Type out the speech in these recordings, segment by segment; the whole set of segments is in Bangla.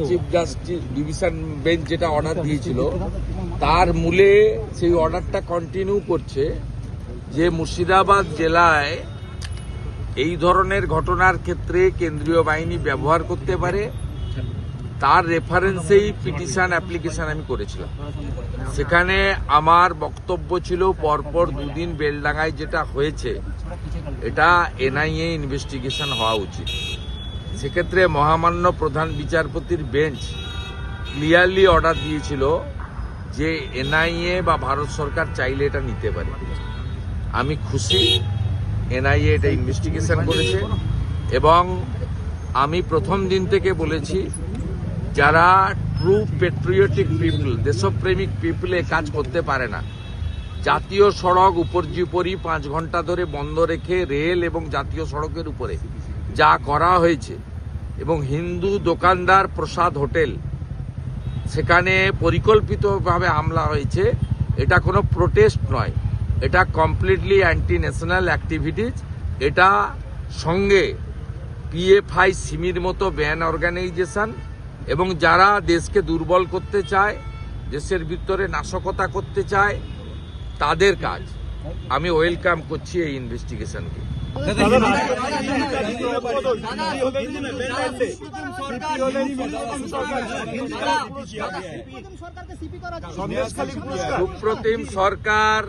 চিফ জাস্টিস ডিভিশন বেঞ্চ যেটা অর্ডার দিয়েছিল তার মূলে সেই অর্ডারটা কন্টিনিউ করছে যে মুর্শিদাবাদ জেলায় এই ধরনের ঘটনার ক্ষেত্রে কেন্দ্রীয় বাহিনী ব্যবহার করতে পারে তার রেফারেন্সেই পিটিশন অ্যাপ্লিকেশন আমি করেছিলাম। সেখানে আমার বক্তব্য ছিল পরপর দুদিন বেলডাঙ্গায় যেটা হয়েছে এটা এনআইএ ইনভেস্টিগেশন হওয়া উচিত। সেক্ষেত্রে মহামান্য প্রধান বিচারপতির বেঞ্চ ক্লিয়ারলি অর্ডার দিয়েছিল যে এনআইএ বা ভারত সরকার চাইলে এটা নিতে পারে। আমি খুশি এনআইএ এটা ইনভেস্টিগেশন করেছে এবং আমি প্রথম দিন থেকে বলেছি যারা ট্রু পেট্রিয়টিক পিপল, দেশপ্রেমিক পিপল এ কাজ করতে পারে না। জাতীয় সড়ক উপর্যুপরি 5 ঘন্টা ধরে বন্ধ রেখে রেল এবং জাতীয় সড়কের উপরে যা করা হয়েছে এবং হিন্দু দোকানদার প্রসাদ হোটেল সেখানে পরিকল্পিতভাবে হামলা হয়েছে, এটা কোনো প্রোটেস্ট নয়, এটা কমপ্লিটলি অ্যান্টি ন্যাশনাল অ্যাক্টিভিটিজ। এটা সঙ্গে পিএফআই সিমির মতো ব্যান অর্গানাইজেশন এবং যারা দেশকে দুর্বল করতে চায়, দেশের ভিতরে নাশকতা করতে চায়, তাদের কাজ। আমি ওয়েলকাম করছি এই ইনভেস্টিগেশনকে। সুপ্রতিম সরকার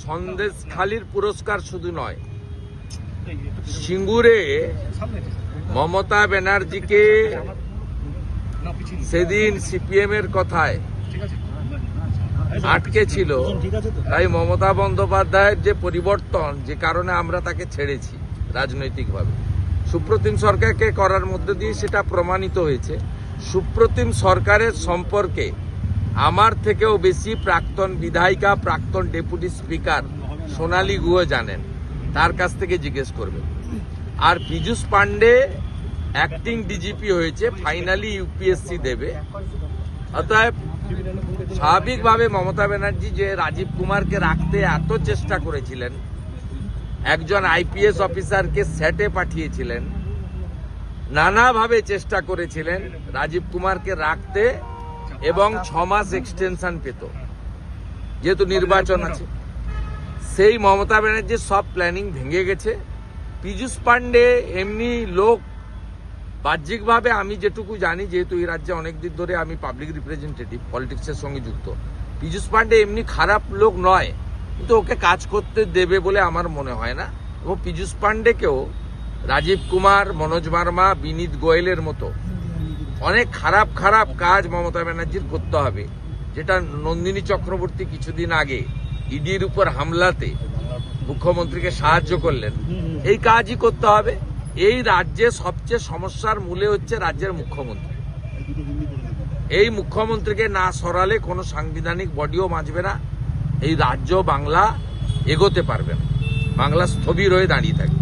সন্দেশখালীর পুরস্কার শুধু নয়, সিঙ্গুরে মমতা ব্যানার্জিকে সেদিন সিপিএম এর কথায় আটকে ছিল, তাই মমতা বন্দ্যোপাধ্যায়ের যে পরিবর্তন, যে কারণে আমরা তাকে ছেড়েছি রাজনৈতিকভাবে, সুপ্রতিম সরকারকে করার মধ্যে দিয়ে সেটা প্রমাণিত হয়েছে। সুপ্রতিম সরকারের সম্পর্কে আমার থেকেও বেশি প্রাক্তন বিধায়িকা, প্রাক্তন ডেপুটি স্পিকার সোনালী গুহ জানেন, তার কাছ থেকে জিজ্ঞেস করবেন। আর পীযূষ পান্ডে অ্যাক্টিং ডিজিপি হয়েছে, ফাইনালি ইউপিএসসি দেবে। অতএব স্বাভাবিকভাবে মমতা ব্যানার্জি যে রাজীব কুমারকে রাখতে এত চেষ্টা করেছিলেন, একজন আইপিএস অফিসারকে স্যাটে পাঠিয়েছিলেন, নানাভাবে চেষ্টা করেছিলেন রাজীব কুমারকে রাখতে এবং 6 মাস এক্সটেনশন পেত যেহেতু নির্বাচন আছে। সেই মমতা ব্যানার্জির সব প্ল্যানিং ভেঙে গেছে। পীযূষ পান্ডে এমনি লোক, বাহ্যিকভাবে আমি যেটুকু জানি, যেহেতু এই রাজ্যে অনেকদিন ধরে আমি পাবলিক রিপ্রেজেন্টেটিভ, পলিটিক্সের সঙ্গে যুক্ত, পীযূষ পান্ডে এমনি খারাপ লোক নয়, কিন্তু ওকে কাজ করতে দেবে বলে আমার মনে হয় না। এবং পীযূষ পান্ডেকেও রাজীব কুমার, মনোজ ভার্মা, বিনীত গোয়েলের মতো অনেক খারাপ খারাপ কাজ মমতা ব্যানার্জির করতে হবে, যেটা নন্দিনী চক্রবর্তী কিছুদিন আগে ইডির উপর হামলাতে মুখ্যমন্ত্রীকে সাহায্য করলেন, এই কাজই করতে হবে। এই রাজ্যে সবচেয়ে সমস্যার মূলে হচ্ছে রাজ্যের মুখ্যমন্ত্রী। এই মুখ্যমন্ত্রীকে না সরালে কোনো সাংবিধানিক বডিও বাঁচবে না, এই রাজ্য বাংলা এগোতে পারবে না, বাংলা স্থবির হয়ে দাঁড়িয়ে থাকবে।